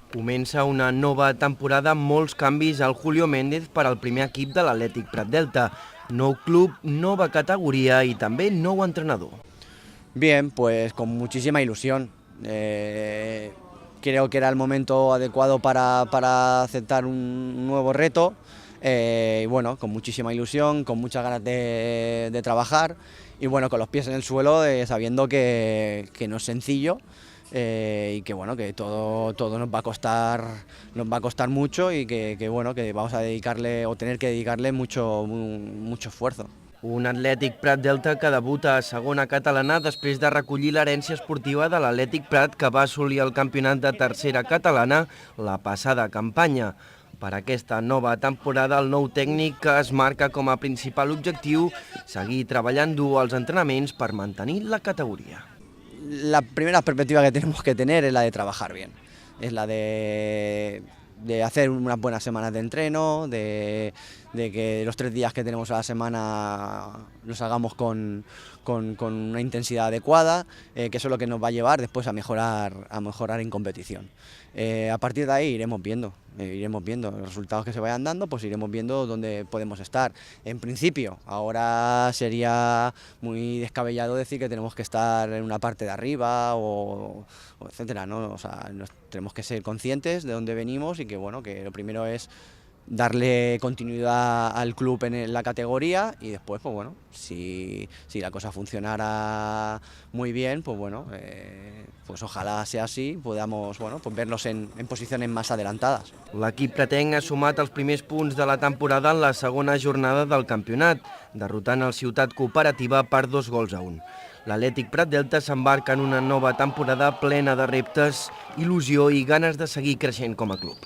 Comença una nova temporada amb molts canvis al Julio Méndez per al primer equip de l'Atlètic Prat Delta. Nou club, nova categoria i també nou entrenador. Bien, pues con muchísima ilusión. Creo que era el momento adecuado para aceptar un nuevo reto. Y bueno, con muchísima ilusión, con muchas ganas de trabajar y bueno, con los pies en el suelo, sabiendo que no es sencillo. Y que bueno, que todo nos va a costar mucho y que bueno, que vamos a dedicarle o tener que dedicarle mucho esfuerzo. Un Atlètic Prat Delta que debuta a segona catalana després de recollir l'herència esportiva de l'Atlètic Prat que va assolir el campionat de tercera catalana la passada campanya. Per aquesta nova temporada, el nou tècnic es marca com a principal objectiu seguir treballant dur els entrenaments per mantenir la categoria. La primera perspectiva que tenemos que tener es la de trabajar bien, es la de hacer unas buenas semanas de entreno, de que los 3 días que tenemos a la semana los hagamos con una intensidad adecuada, que eso es lo que nos va a llevar después a mejorar en competición. A partir de ahí iremos viendo los resultados que se vayan dando, pues iremos viendo dónde podemos estar. En principio, ahora sería muy descabellado decir que tenemos que estar en una parte de arriba o etcétera, ¿no? O sea, tenemos que ser conscientes de dónde venimos y que bueno, que lo primero es darle continuidad al club en la categoría y después, pues bueno, si la cosa funcionara muy bien, pues bueno, pues ojalá sea así, podamos bueno, pues verlos en posiciones más adelantadas. L'equip pretenc ha sumat els primers punts de la temporada en la segona jornada del campionat, derrotant el Ciutat Cooperativa per 2-1. L'Atlètic Prat Delta s'embarca en una nova temporada plena de reptes, il·lusió i ganes de seguir creixent com a club.